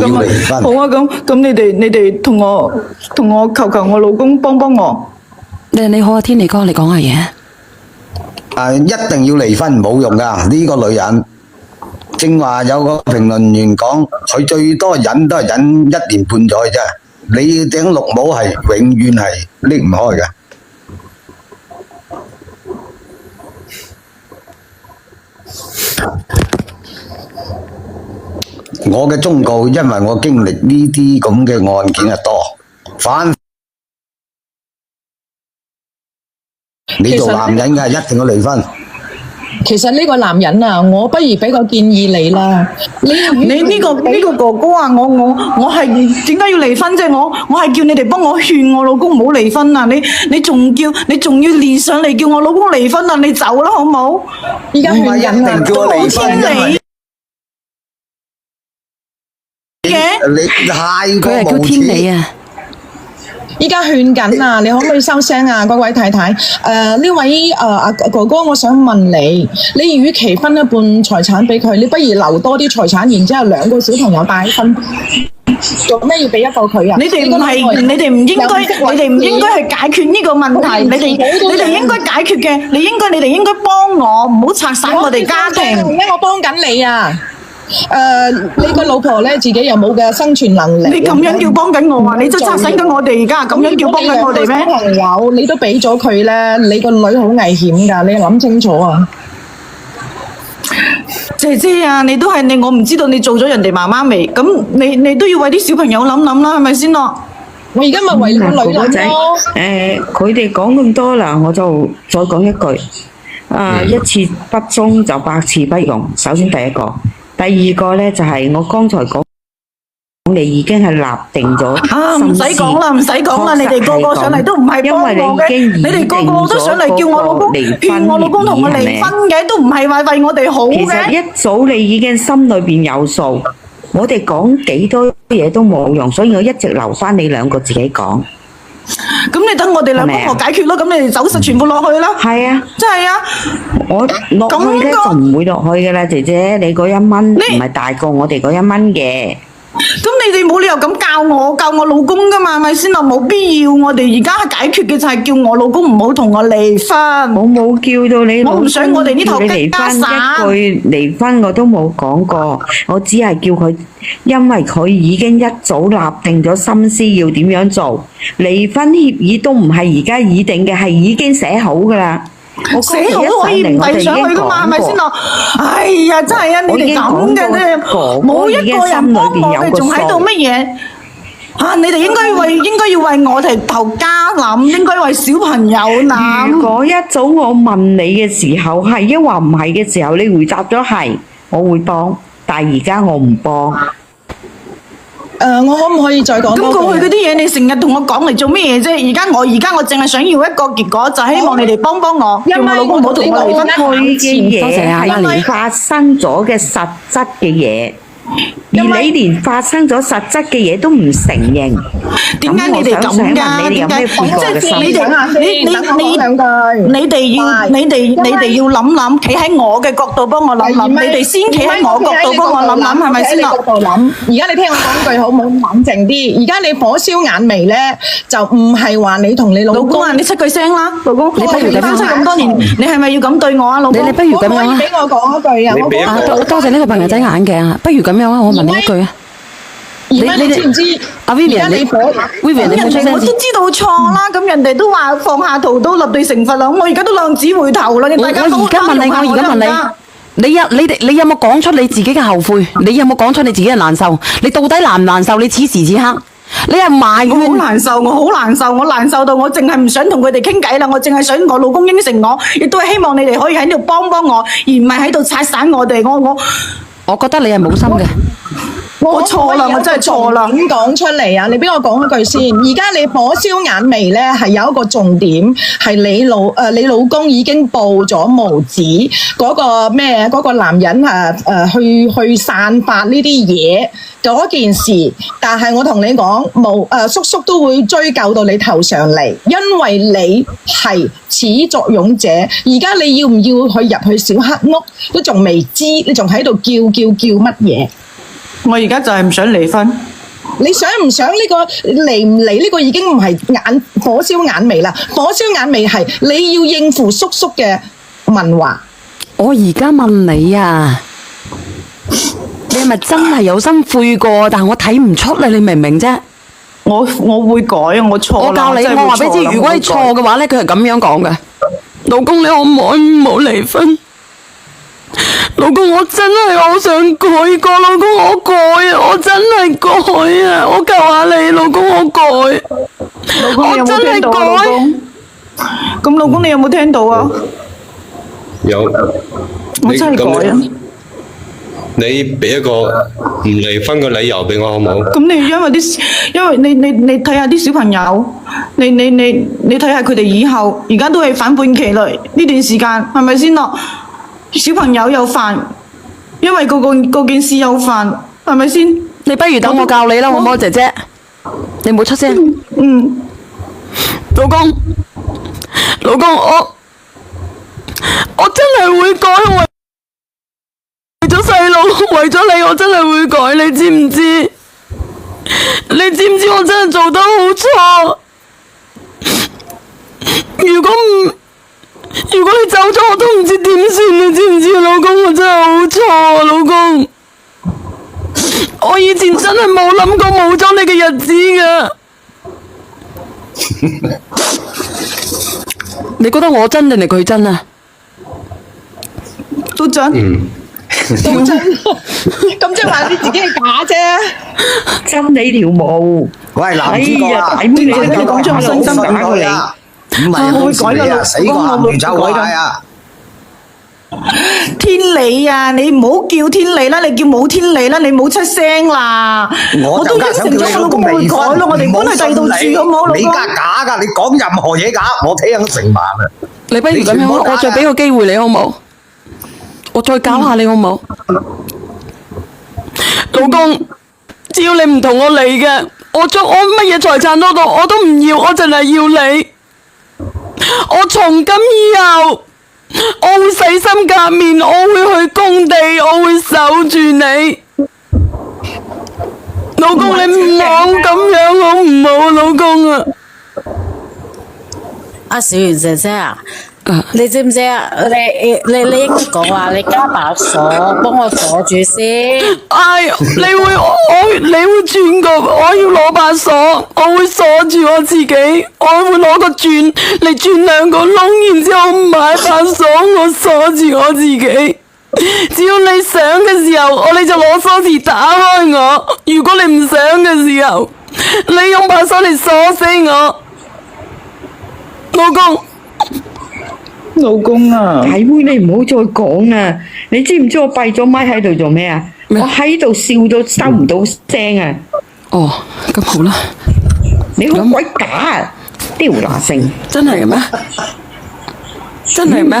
咁你哋同我求我老公幫我。你好啊，天利哥，你講下嘢。一定要離婚冇用噶，呢個女人。正話有個評論員講，佢最多忍都係忍1年半載啫。你頂綠帽係永遠係拎唔開嘅。我嘅忠告，因為我經歷呢啲咁嘅案件係多，你做男人嘅一定要離婚。其實呢個男人啊，我不如俾個建議你啦。你呢個哥哥啊，我係點解要離婚啫？我係叫你哋幫我勸我老公唔好離婚啊！你仲要連上嚟叫我老公離婚啊！你走啦好唔好？而家勸人啊，都冇聽你。你太過佢係叫天理啊！依家勸緊啊，你可唔可以收聲啊？各位太太，呢位哥哥，我想問你，你與其分一半財產俾佢，你不如留多啲財產，然之後兩個小朋友帶分，做咩要俾一個佢啊？你哋唔應該去解決呢個問題，你哋應該解決嘅，你哋應該幫我，唔好拆散我哋家庭。而家我幫緊你啊！你個老婆咧自己又冇嘅生存能力，你咁樣叫幫緊我啊？你都拆散緊我哋而家，咁樣叫幫緊我哋咩？朋友，你都俾咗佢咧，你個女好危險噶，你諗清楚啊！姐姐啊，你都係你，我唔知道你做咗人哋媽媽未？咁你都要為啲小朋友諗諗啦，係咪先咯？我而家咪為個女諗咯。佢哋講咁多啦，我就再講一句，一次不忠就百次不容。首先第一個。第二個咧就係我剛才講，你已經係立定咗。唔使講啦，你哋個個上嚟都唔係幫我嘅，你哋個個都上嚟叫我老公勸我老公同我離婚嘅，都唔係話為我哋好嘅。其實一早你已經心裏邊有數，我哋講幾多嘢都冇用，所以我一直留翻你兩個自己講。咁你等我哋兩公婆解決咯，咁你哋走實全部落去啦。係啊，真係啊。我落去咧就唔會落去嘅啦，姐姐，你嗰1蚊唔係大過我哋嗰1蚊嘅。咁你哋冇理由咁教我老公噶嘛，係咪先啊？冇必要，我哋而家解決嘅就係叫我老公唔好同我離婚。我冇叫到你老公，我唔想我哋呢頭家散。一句離婚我都冇講過，我只係叫佢，因為佢已經一早立定咗心思要點樣做，離婚協議都唔係而家擬定嘅，係已經寫好噶啦。寫好都可以唔遞上去噶嘛，係咪先咯？哎呀，真係啊！你哋咁嘅啫，冇一個人幫我哋，仲喺度乜嘢？啊！你哋應該要為我哋頭家諗，應該為小朋友諗。如果一早我問你嘅時候係抑或唔係嘅時候，你回答咗係，我會幫，但係而家我唔幫。我可唔可以再講咁多句？過去嗰啲嘢，你成日同我講嚟做咩嘢啫？而家我淨係想要一個結果，就希望你哋幫我，叫我老公唔好同我離婚。佢嘅多謝啊嘢係發生咗嘅實質嘅嘢，而你連發生咗實質嘅嘢都唔承認，點解你哋咁㗎？咁我想問你哋有咩悔過嘅心？你哋要諗諗，企喺我嘅角度幫我諗諗，你哋先企喺我角度幫我諗諗，係咪先啊？角度諗，而家你聽我講句好唔好？冷靜啲。而家你火燒眼眉咧，就唔係話你同你老公啊，你出句聲啦，老公，你不如咁樣單身咁多年，你係咪要咁對我啊，老公？你不如咁樣啊！俾我講一句啊！你俾一個多謝呢個朋友仔眼鏡啊！不如咁樣啊，我問你一句啊，你知唔知？阿 Vivian 你 Vivian 你冇出聲先。我都知道錯啦，咁人哋都話放下屠刀立地成佛啦，我而家都浪子回頭啦，大家我而家問你，我而家問你，你有冇講出你自己嘅後悔？你有冇講出你自己嘅難受？你到底難唔難受？你此時此刻，你係埋我好難受，我難受到我淨係唔想同佢哋傾偈啦，我淨係想我老公應承我，亦都係希望你哋可以喺度幫我，而唔係喺度拆散我哋。我覺得你係冇心嘅。我錯啦，我真係錯啦。點講出嚟啊？你俾我講一句先。而家你火燒眼眉咧，係有一個重點，係你老公已經報咗無子嗰個咩嗰個男人去散發呢啲嘢嗰件事。但係我同你講，叔叔都會追究到你頭上嚟，因為你係始作俑者。而家你要唔要去入去小黑屋都仲未知，你仲喺度叫乜嘢？我而家就係唔想離婚。你想唔想呢個離唔離呢個已經唔係火燒眼眉啦，火燒眼眉係你要應付叔叔嘅問話。我而家問你啊，你係咪真係有心悔過？但係我睇唔出你明唔明啫？我會改啊，我錯啦。我教你，我話俾你知，如果你錯嘅話咧，佢係咁樣講嘅。老公，你可唔可以唔好離婚？老公，我真係好想改過，老公我改啊，我真係改啊，我求下你，老公我改，老公你有冇聽到啊？老公，咁老公你有冇聽到啊？有。我真係改啊！你俾一個唔離婚嘅理由俾我好唔好？咁你因為你睇下啲小朋友，你睇下佢哋以後，而家都係反叛期啦，呢段時間係咪先咯？小朋友又煩，因為嗰件事又煩，係咪先？你不如等我教你啦，好唔好，姐姐？你唔好出聲。老公，我真係會改，為咗細路，為咗你，我真係會改，你知唔知？你知唔知我真係做得好錯？如果你走咗，我都唔知點算，你知唔知？老公，我真係好錯啊，老公。我以前真係冇諗過冇咗你嘅日子噶。你覺得我真定係佢真啊？都真。都真。咁即係話你自己係假啫。真你條毛。喂，男主角啊，大妹你講出我真心打過你。唔係好事嚟啊！死個鹹魚走海啊！天理啊！你唔好叫天理啦，你叫冇天理啦，你冇出聲啦！我都應承咗我老公會改咯，我哋搬去第二度住好唔好，老公？你家假噶，你講任何嘢假，我睇下成晚啊！你不如咁樣，我再俾個機會你好冇？我再搞下你好冇？老公，只要你唔同我離嘅，我乜嘢財產我都唔要，我淨係要你。我從今以後，我會洗心革面，我會去工地，我會守住你。老公，你唔好咁樣好唔好，老公啊？阿小圓姐姐啊，你知唔知啊？你應該講話你加把鎖，幫我鎖住先。哎，你會轉個，我要攞把鎖，我會鎖住我自己，我會攞個鑽嚟鑽兩個窿，然之後買把鎖，我鎖住我自己。只要你想嘅時候，你就攞鎖匙打開我；如果你唔想嘅時候，你用把鎖嚟鎖死我。老公。老公啊，大妹你唔好再講啊！你知唔知我閉咗咪喺度做咩啊？我喺度笑到收唔到聲啊！哦，咁好啦，你好鬼假啊！刁拿性，真係嘅咩？真係咩？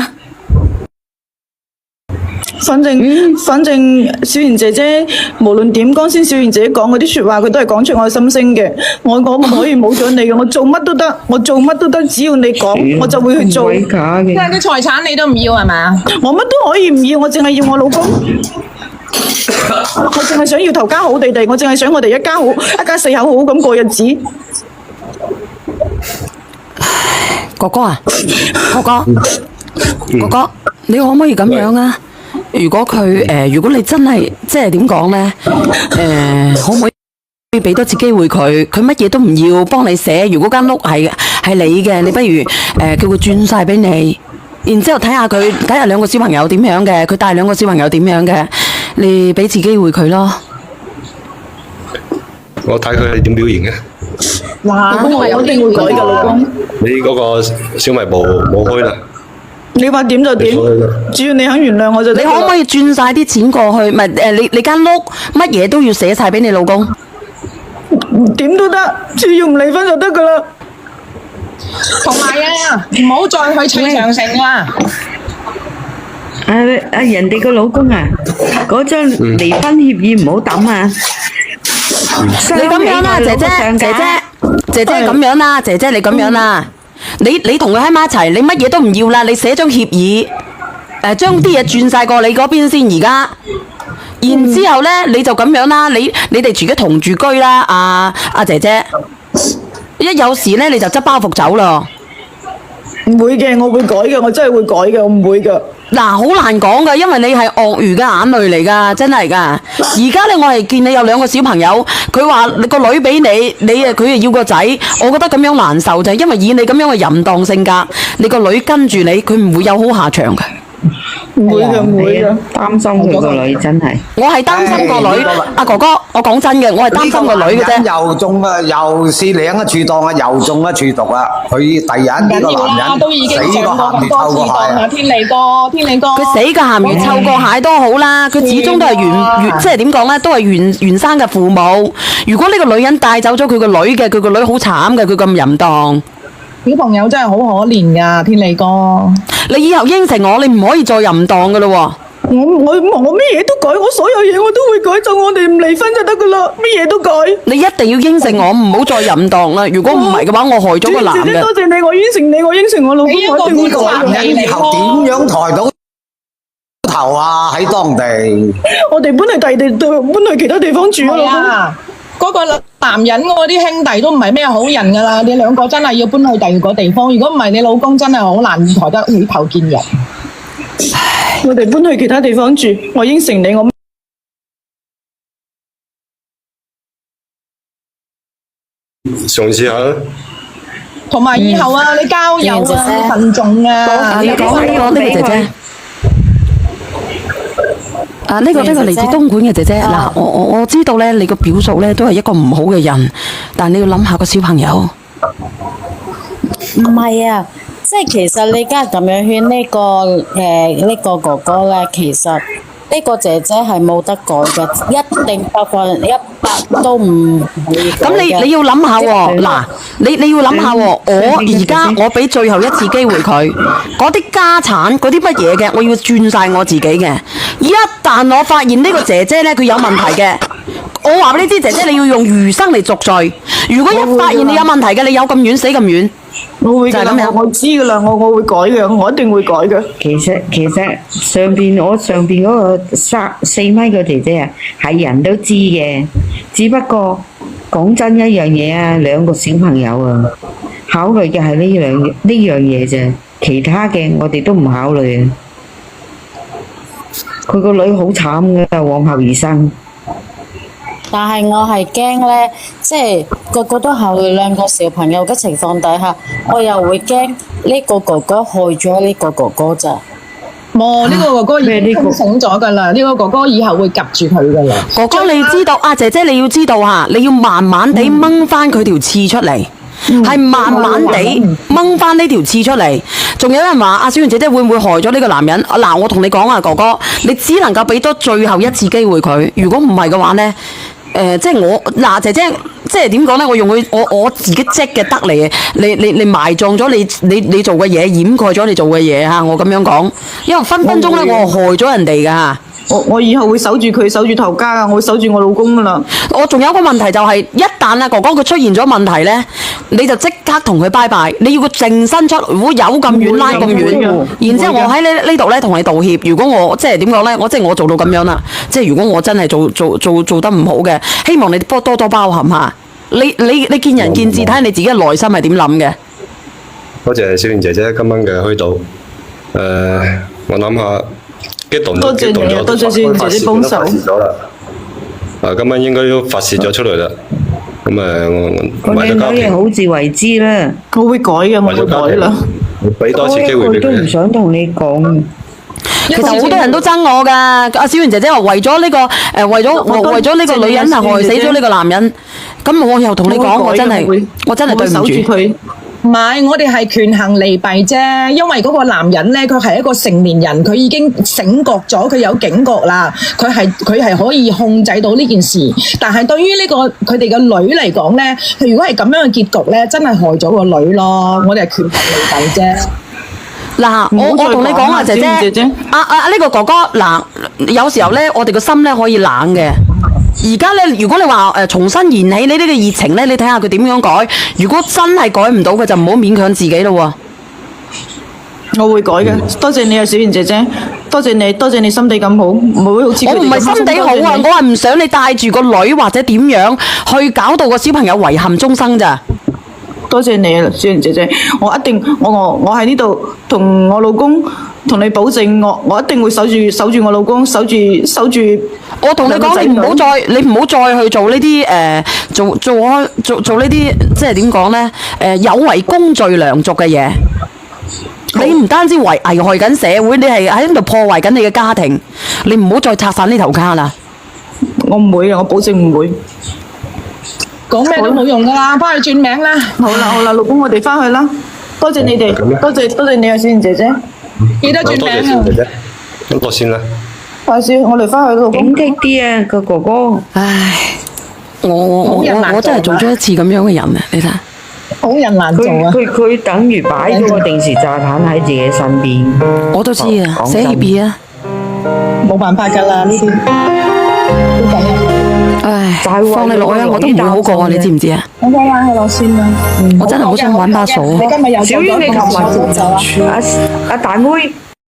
反正小賢姐姐無論點，剛先小賢姐姐講嗰啲說話，佢都係講出我心聲嘅。我唔可以冇咗你嘅，我做乜都得，我做乜都得，只要你講，我就會去做。鬼假嘅。即係啲財產你都唔要係嘛？我乜都可以唔要，我淨係要我老公。我淨係想要頭家好地地，我淨係想我哋一家四口好好咁過日子。哥哥啊，哥哥，你可唔可以咁樣啊？如果你真係即係點講呢？可唔可以俾多次機會佢？佢乜嘢都唔要，幫你寫。如果間屋係你嘅，你不如叫佢轉晒俾你，然之後睇下兩個小朋友點樣嘅，佢帶兩個小朋友點樣嘅，你俾次機會佢咯。我睇佢係點表現嘅。嗱，咁我一定會改㗎，老公。你嗰個小賣部冇開啦。你話點就點，只要你肯原諒我就得。你可唔可以轉晒啲錢過去？唔係你間屋乜嘢都要寫晒俾你老公。點都得，只要唔離婚就得噶啦。同埋啊，唔好再去砌長城啦。人哋個老公啊，嗰張離婚協議唔好抌啊！你咁樣啦，姐姐咁樣啦，姐姐你咁樣啦，你同佢喺埋一齊，你乜嘢都唔要啦，你寫張協議，將啲嘢轉晒過你嗰邊先而家，然之後呢你就咁樣啦，你哋自己同住居啦，阿姐姐，一有事呢你就執包袱走咯。唔會嘅，我會改嘅，我真係會改嘅，我唔會噶。嗱，好難講噶，因為你係鱷魚嘅眼淚嚟噶，真係噶。而家咧，我係見你有兩個小朋友，佢話你個女俾佢係要個仔，我覺得咁樣難受就係因為以你咁樣嘅淫蕩性格，你個女跟住你，佢唔會有好下場嘅。唔會嘅，唔會嘅，擔心佢個女真係。我係擔心個女，阿哥哥，我講真嘅，我係擔心個女嘅啫。又中啊，又試領一處當啊，又中一處毒啊！佢第日呢個男人都已經死個鹹魚臭個蟹啊！天利哥，佢死個鹹魚臭個蟹都好啦，佢始終都係原即係點講咧，都係原生嘅父母。如果呢個女人帶走咗佢個女嘅，佢個女好慘嘅，佢咁淫蕩。小朋友真係好可憐噶，天利哥。你以後應承我，你唔可以再淫蕩噶咯喎。我乜嘢都改，我所有嘢我都會改，就我哋唔離婚就得噶啦，乜嘢都改。你一定要應承我，唔好再淫蕩啦。如果唔係嘅話，我害咗個男嘅。多謝你，我應承你，我應承我老公，我一定會改嘅。男人以後點樣抬到頭啊？喺當地，我哋搬去其他地方住啊！嗰個男人嗰啲兄弟都唔係咩好人噶啦，你兩個真係要搬去第二個地方。如果唔係，你老公真係好難抬得起頭見人。我哋搬去其他地方住，我應承你，我嘗試下。同埋以後啊，你交友啊，你慎重啊。你講呢個姐姐。呢個嚟自東莞嘅姐姐，嗱，我知道咧，你個表叔咧都係一個唔好嘅人，但你要諗下個小朋友。唔係啊，即係其實你而家咁樣勸呢個哥哥咧，其實呢個姐姐係冇得改嘅，一定100%都唔會改嘅。咁你要諗下喎，嗱，你要諗下喎，我俾最後一次機會佢，嗰啲家產嗰啲乜嘢嘅，我要轉晒我自己嘅。一旦我發現呢個姐姐咧佢有問題嘅，我話俾你知，姐姐你要用餘生嚟贖罪。如果一發現你有問題嘅，你有咁遠死咁遠。我會㗎啦，我知㗎啦，我會改嘅，我一定會改嘅。其實上邊嗰個4米嘅姐姐啊，係人都知嘅，只不過講真一樣嘢啊，兩個小朋友啊，考慮嘅係呢樣嘢啫，其他嘅我哋都唔考慮啊。佢個女好慘㗎，往後餘生。但係我係驚咧，即係個個都考慮兩個小朋友嘅情況底下，我又會驚呢個哥哥害咗呢個哥哥咋。呢個哥哥已經清醒咗噶啦，呢個哥哥以後會夾住佢噶啦。哥哥你知道啊，姐姐你要知道啊，你要慢慢地掹翻佢條刺出嚟。係慢慢地掹翻呢條刺出嚟。仲有人話阿小圓姐姐會唔會害咗呢個男人？嗱，我同你講啊，哥哥，你只能夠俾多最後一次機會佢。如果唔係嘅話呢，即係我嗱姐姐，即係點講咧？我用我自己積嘅得嚟，你埋葬咗你做嘅嘢，掩蓋咗你做嘅嘢嚇。我咁樣講，因為分分鐘咧，我害咗人哋噶。我以後會守住佢，守住頭家啊！我會守住我老公噶啦。我仲有一個問題就係、一旦啊哥哥佢出現咗問題咧，你就即刻同佢拜拜。你要佢淨身出，如果有咁遠拉咁遠，然之後我喺呢度咧同你道歉。如果我即係點講咧，我做到咁樣啦。即係如果我真係做得唔好嘅，希望你多多包涵下。你見仁見智，睇下你自己嘅內心係點諗嘅。多謝小燕姐姐今晚嘅開導。我諗下。多謝你啊！多謝小燕姐姐幫手。今晚應該都發泄咗出嚟啦。咁個靚女係好自為之啦。我會改嘅，我會改啦。俾多次機會俾佢。我都唔想同你講。其實好多人都憎我噶，阿小燕姐姐話為咗呢個為咗呢個女人係害死咗呢個男人，咁我又同你講，我真係對唔住佢。唔係，我哋係權衡利弊啫。因為嗰個男人咧，佢係一個成年人，佢已經醒覺咗，佢有警覺啦。佢係可以控制到呢件事。但係對於呢個佢哋嘅女嚟講咧，佢如果係咁樣嘅結局咧，真係害咗個女咯。我哋係權衡利弊啫。嗱，我同你講啊，姐姐，呢個哥哥，嗱，有時候咧，我哋個心咧可以冷嘅。而家咧，如果你話重新燃起你呢個熱情咧，你睇下佢點樣改。如果真係改唔到嘅，就唔好勉強自己咯。我會改嘅，多謝你啊，小燕姐姐，多謝你心地咁好，唔會好似佢哋咁。我唔係心地好啊，我係唔想你帶住個女或者點樣去搞到個小朋友遺憾終生咋。多謝你啊，小燕姐姐，我一定我喺呢度同我老公同你保證，我一定會守住我老公，守住。我同你講，你唔好再去做呢啲做呢啲，即係點講咧？有違公序良俗嘅嘢。你唔單止危害緊社會，你係喺度破壞緊你嘅家庭。你唔好再拆散呢頭家啦。我唔會啊，我保證唔會。講咩都冇用噶啦，翻去轉名啦。好啦，老公，我哋翻去啦。多謝你哋，多謝你啊，小燕姐姐。記得轉名啊！咁我先啦。快啲，我哋翻去老公。警惕啲啊，個哥哥。唉，我真係做咗一次咁樣嘅人啊！你睇。好人難做啊！佢等於擺咗個定時炸彈喺自己身邊。我都知啊，寫協議啊。冇辦法噶啦，呢啲。唉，放你落去啊！我都唔會好過啊，你知唔知啊？我睇下係落先啦。我真係好想玩把鎖。你今日有小於你琴日阿大妹。